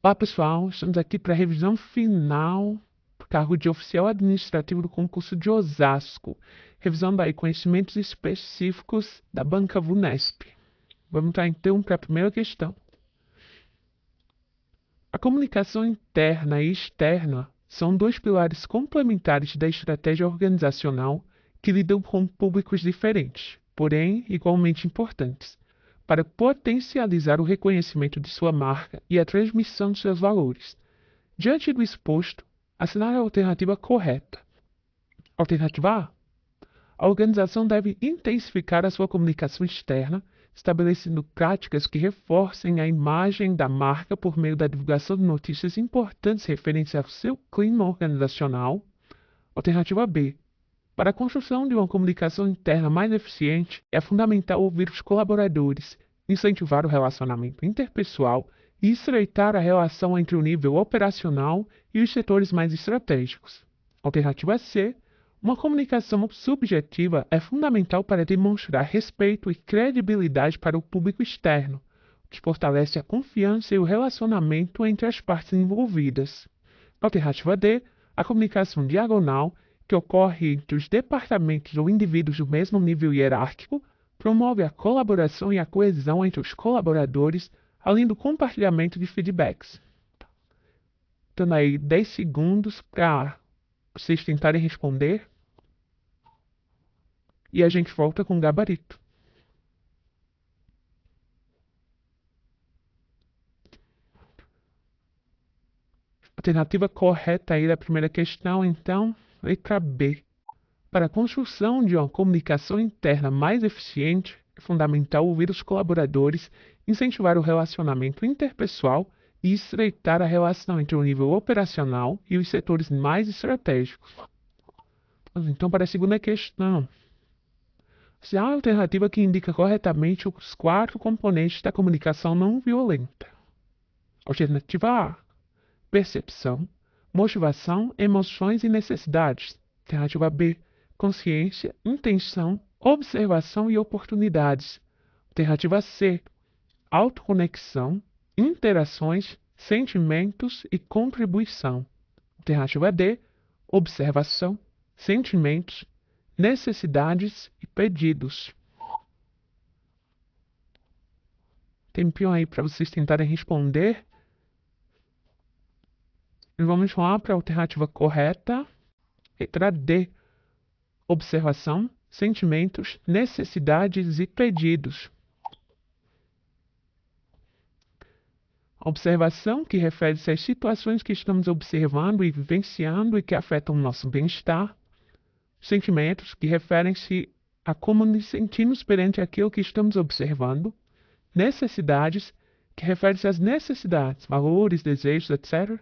Olá pessoal, estamos aqui para a revisão final do cargo de oficial administrativo do concurso de Osasco, revisando aí conhecimentos específicos da banca VUNESP. Vamos entrar então para a primeira questão. A comunicação interna e externa são dois pilares complementares da estratégia organizacional que lidam com públicos diferentes, porém igualmente importantes, para potencializar o reconhecimento de sua marca e a transmissão de seus valores. Diante do exposto, assinale a alternativa correta. Alternativa A. A organização deve intensificar a sua comunicação externa, estabelecendo práticas que reforcem a imagem da marca por meio da divulgação de notícias importantes referentes ao seu clima organizacional. Alternativa B. Para a construção de uma comunicação interna mais eficiente, é fundamental ouvir os colaboradores, incentivar o relacionamento interpessoal e estreitar a relação entre o nível operacional e os setores mais estratégicos. Alternativa C. Uma comunicação subjetiva é fundamental para demonstrar respeito e credibilidade para o público externo, o que fortalece a confiança e o relacionamento entre as partes envolvidas. Alternativa D. A comunicação diagonal, que ocorre entre os departamentos ou indivíduos do mesmo nível hierárquico, promove a colaboração e a coesão entre os colaboradores, além do compartilhamento de feedbacks. Dando aí 10 segundos para vocês tentarem responder. E a gente volta com o gabarito. Alternativa correta aí da primeira questão, então, letra B. Para a construção de uma comunicação interna mais eficiente, é fundamental ouvir os colaboradores, incentivar o relacionamento interpessoal e estreitar a relação entre o nível operacional e os setores mais estratégicos. Então, para a segunda questão, se há a alternativa que indica corretamente os 4 componentes da comunicação não violenta. Alternativa A. Percepção, motivação, emoções e necessidades. Alternativa B. Consciência, intenção, observação e oportunidades. Alternativa C. Autoconexão, interações, sentimentos e contribuição. Alternativa D. Observação, sentimentos, necessidades e pedidos. Tempinho aí para vocês tentarem responder. E vamos lá para a alternativa correta. Letra D. Observação, sentimentos, necessidades e pedidos. A observação, que refere-se às situações que estamos observando e vivenciando e que afetam o nosso bem-estar. Sentimentos, que referem-se a como nos sentimos perante aquilo que estamos observando. Necessidades, que referem-se às necessidades, valores, desejos, etc.,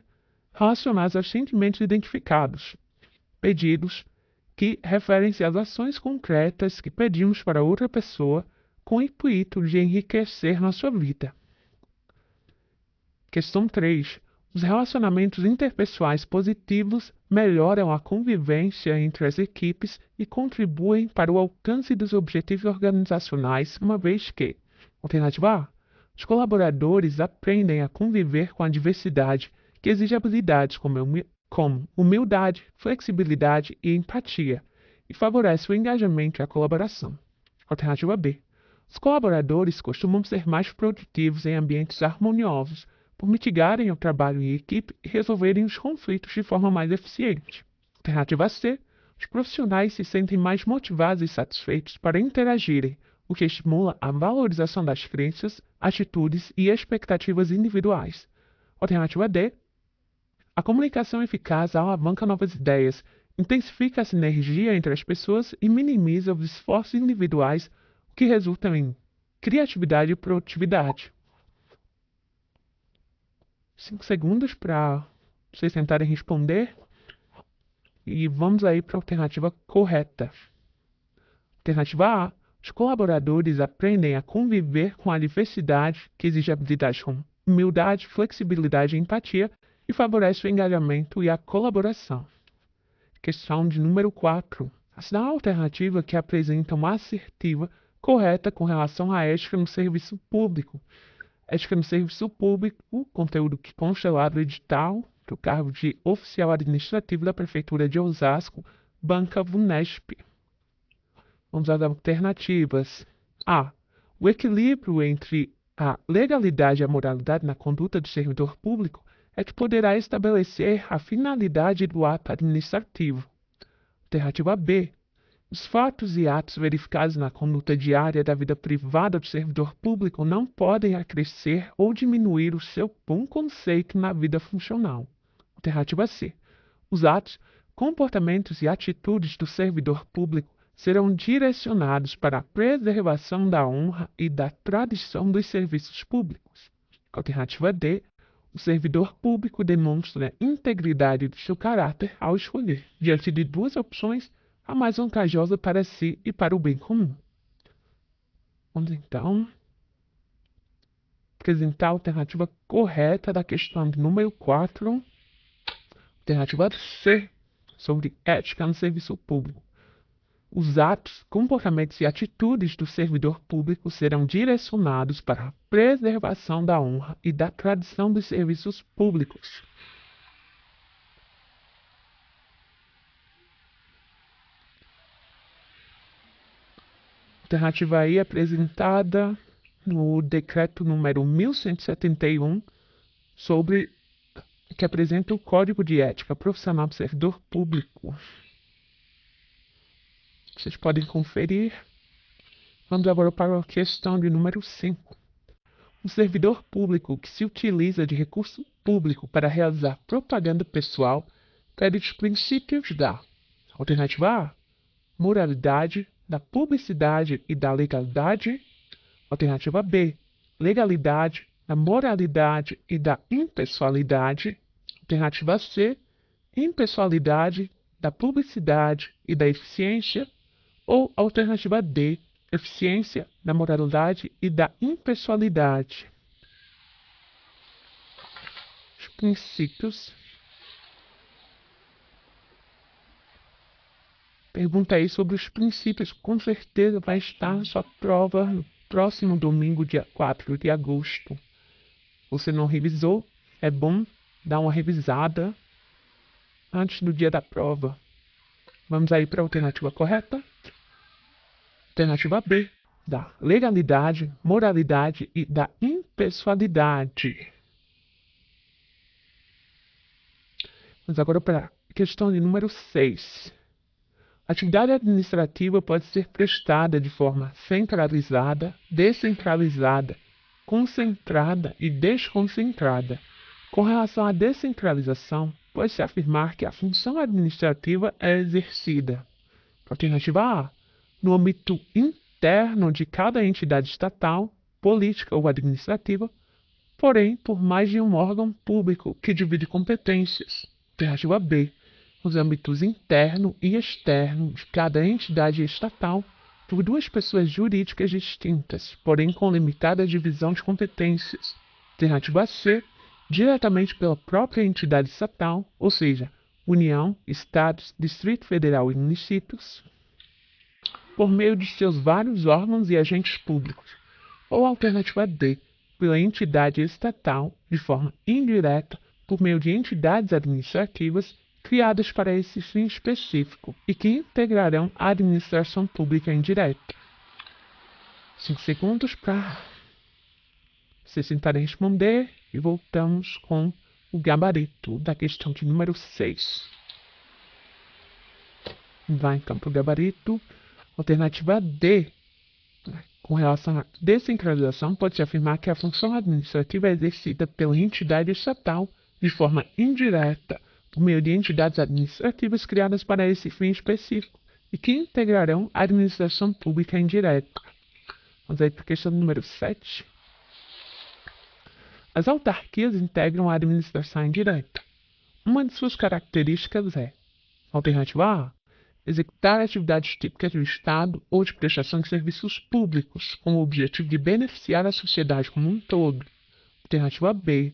relacionados aos sentimentos identificados. Pedidos, que referem-se às ações concretas que pedimos para outra pessoa com o intuito de enriquecer nossa vida. Questão 3. Os relacionamentos interpessoais positivos melhoram a convivência entre as equipes e contribuem para o alcance dos objetivos organizacionais, uma vez que, alternativa A, os colaboradores aprendem a conviver com a diversidade, que exige habilidades como humildade, flexibilidade e empatia, e favorece o engajamento e a colaboração. Alternativa B. Os colaboradores costumam ser mais produtivos em ambientes harmoniosos, por mitigarem o trabalho em equipe e resolverem os conflitos de forma mais eficiente. Alternativa C. Os profissionais se sentem mais motivados e satisfeitos para interagirem, o que estimula a valorização das crenças, atitudes e expectativas individuais. Alternativa D. A comunicação eficaz alavanca novas ideias, intensifica a sinergia entre as pessoas e minimiza os esforços individuais, o que resulta em criatividade e produtividade. 5 segundos para vocês tentarem responder. E vamos aí para a alternativa correta. Alternativa A. Os colaboradores aprendem a conviver com a diversidade, que exige habilidades como humildade, flexibilidade e empatia, e favorece o engajamento e a colaboração. Questão de número 4. Assinale a alternativa que apresenta uma assertiva correta com relação à ética no serviço público. Ética no serviço público, conteúdo que consta lá do edital, do cargo de oficial administrativo da Prefeitura de Osasco, banca VUNESP. Vamos às alternativas. A. O equilíbrio entre a legalidade e a moralidade na conduta do servidor público é que poderá estabelecer a finalidade do ato administrativo. Alternativa B. Os fatos e atos verificados na conduta diária da vida privada do servidor público não podem acrescer ou diminuir o seu bom conceito na vida funcional. Alternativa C. Os atos, comportamentos e atitudes do servidor público serão direcionados para a preservação da honra e da tradição dos serviços públicos. Alternativa D. O servidor público demonstra a integridade do seu caráter ao escolher, diante de duas opções, a mais vantajosa para si e para o bem comum. Vamos então apresentar a alternativa correta da questão de número 4. Alternativa C, sobre ética no serviço público. Os atos, comportamentos e atitudes do servidor público serão direcionados para a preservação da honra e da tradição dos serviços públicos. Alternativa aí apresentada no decreto número 1171, que apresenta o Código de Ética Profissional do Servidor Público. Vocês podem conferir. Vamos agora para a questão de número 5. O servidor público que se utiliza de recurso público para realizar propaganda pessoal pede os princípios da alternativa A, moralidade, da publicidade e da legalidade. Alternativa B, legalidade, da moralidade e da impessoalidade. Alternativa C, impessoalidade, da publicidade e da eficiência. Ou alternativa D, eficiência, da moralidade e da impessoalidade. Os princípios. Pergunta aí sobre os princípios. Com certeza vai estar na sua prova no próximo domingo, dia 4 de agosto. Você não revisou? É bom dar uma revisada antes do dia da prova. Vamos aí para a alternativa correta. Alternativa B, da legalidade, moralidade e da impessoalidade. Vamos agora para a questão de número 6. A atividade administrativa pode ser prestada de forma centralizada, descentralizada, concentrada e desconcentrada. Com relação à descentralização, pode-se afirmar que a função administrativa é exercida. Alternativa A, no âmbito interno de cada entidade estatal, política ou administrativa, porém por mais de um órgão público que divide competências. Alternativa B, nos âmbitos interno e externo de cada entidade estatal, por duas pessoas jurídicas distintas, porém com limitada divisão de competências. Alternativa C, diretamente pela própria entidade estatal, ou seja, União, Estados, Distrito Federal e municípios, por meio de seus vários órgãos e agentes públicos. Ou alternativa D, pela entidade estatal, de forma indireta, por meio de entidades administrativas criadas para esse fim específico e que integrarão a administração pública indireta. 5 segundos para vocês tentarem responder e voltamos com o gabarito da questão de número 6. Vai então para o gabarito. Alternativa D. Com relação à descentralização, pode-se afirmar que a função administrativa é exercida pela entidade estatal de forma indireta, por meio de entidades administrativas criadas para esse fim específico e que integrarão a administração pública indireta. Vamos aí para a questão número 7. As autarquias integram a administração indireta. Uma de suas características é: alternativa A, executar atividades típicas do Estado ou de prestação de serviços públicos, com o objetivo de beneficiar a sociedade como um todo. Alternativa B,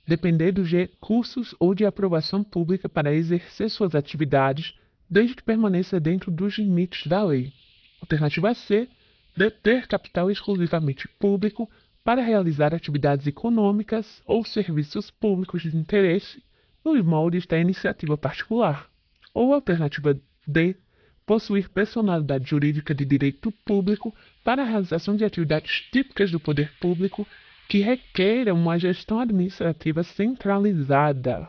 depender dos recursos ou de aprovação pública para exercer suas atividades, desde que permaneça dentro dos limites da lei. Alternativa C, deter capital exclusivamente público, para realizar atividades econômicas ou serviços públicos de interesse nos moldes da iniciativa particular. Ou alternativa D, possuir personalidade jurídica de direito público para a realização de atividades típicas do poder público que requeiram uma gestão administrativa centralizada.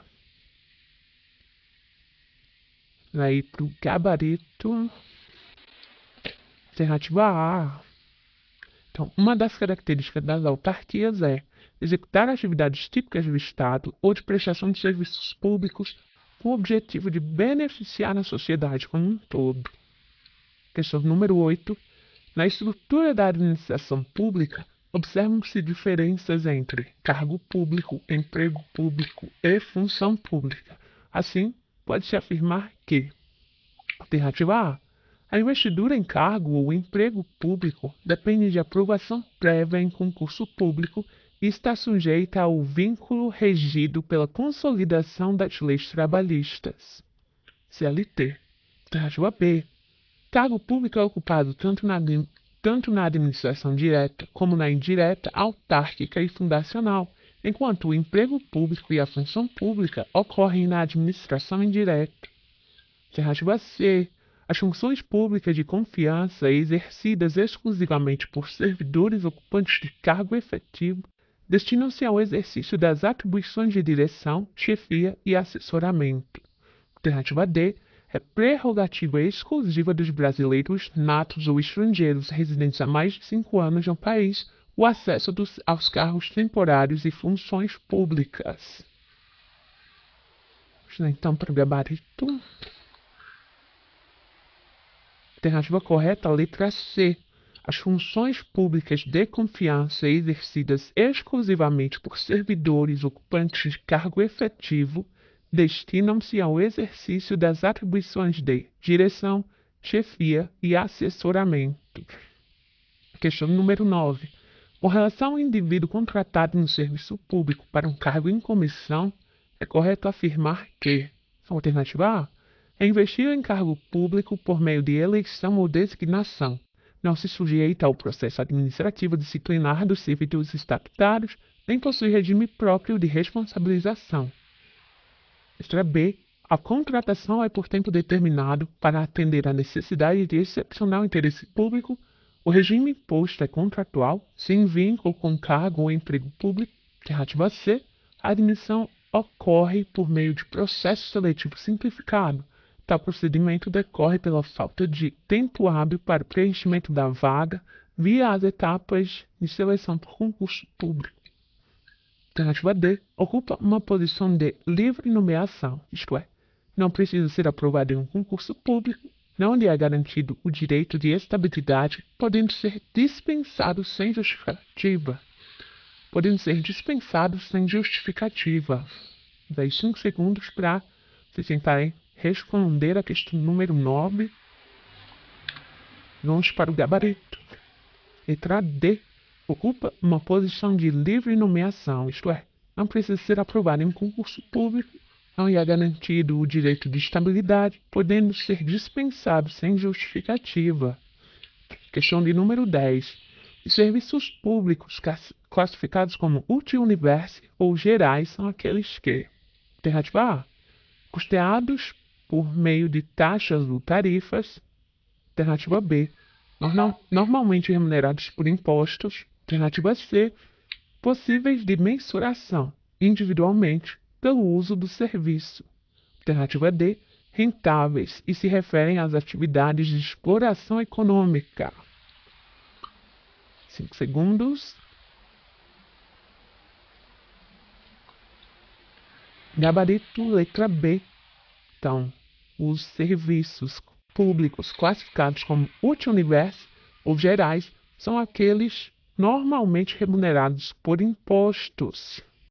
Aí para o gabarito. Alternativa A. Então, uma das características das autarquias é executar atividades típicas do Estado ou de prestação de serviços públicos com o objetivo de beneficiar a sociedade como um todo. Questão número 8. Na estrutura da administração pública, observam-se diferenças entre cargo público, emprego público e função pública. Assim, pode-se afirmar que: alternativa A investidura em cargo ou emprego público depende de aprovação prévia em concurso público e está sujeita ao vínculo regido pela consolidação das leis trabalhistas. CLT. Alternativa B. Cargo público é ocupado tanto na administração direta como na indireta, autárquica e fundacional, enquanto o emprego público e a função pública ocorrem na administração indireta. Alternativa C. As funções públicas de confiança exercidas exclusivamente por servidores ocupantes de cargo efetivo destinam-se ao exercício das atribuições de direção, chefia e assessoramento. Alternativa D. É prerrogativa exclusiva dos brasileiros natos ou estrangeiros residentes há mais de 5 anos no país o acesso aos cargos temporários e funções públicas. Vamos lá, então para o gabarito. Alternativa correta, letra C. As funções públicas de confiança exercidas exclusivamente por servidores ocupantes de cargo efetivo destinam-se ao exercício das atribuições de direção, chefia e assessoramento. Questão número 9. Com relação ao indivíduo contratado no serviço público para um cargo em comissão, é correto afirmar que: alternativa A. É investido em cargo público por meio de eleição ou designação. Não se sujeita ao processo administrativo disciplinar dos servidores estatutários, nem possui regime próprio de responsabilização. Letra B. A contratação é por tempo determinado para atender à necessidade de excepcional interesse público. O regime imposto é contratual, sem vínculo com cargo ou emprego público. Alternativa C. A admissão ocorre por meio de processo seletivo simplificado. Tal procedimento decorre pela falta de tempo hábil para o preenchimento da vaga via as etapas de seleção por concurso público. Alternativa D. Ocupa uma posição de livre nomeação, isto é, não precisa ser aprovado em um concurso público, não lhe é garantido o direito de estabilidade, podendo ser dispensado sem justificativa. Daí 5 segundos para vocês tentarem responder a questão número 9. Vamos para o gabarito. Letra D. Ocupa uma posição de livre nomeação, isto é, não precisa ser aprovado em um concurso público, não lhe é garantido o direito de estabilidade, podendo ser dispensado sem justificativa. Questão de número 10. Os serviços públicos classificados como multi-universe ou gerais são aqueles que: alternativa A. Custeados por meio de taxas ou tarifas. Alternativa B. Normalmente remunerados por impostos. Alternativa C. Possíveis de mensuração individualmente pelo uso do serviço. Alternativa D. Rentáveis e se referem às atividades de exploração econômica. 5 segundos. Gabarito, letra B. Então, os serviços públicos classificados como multi-universe ou gerais são aqueles normalmente remunerados por impostos.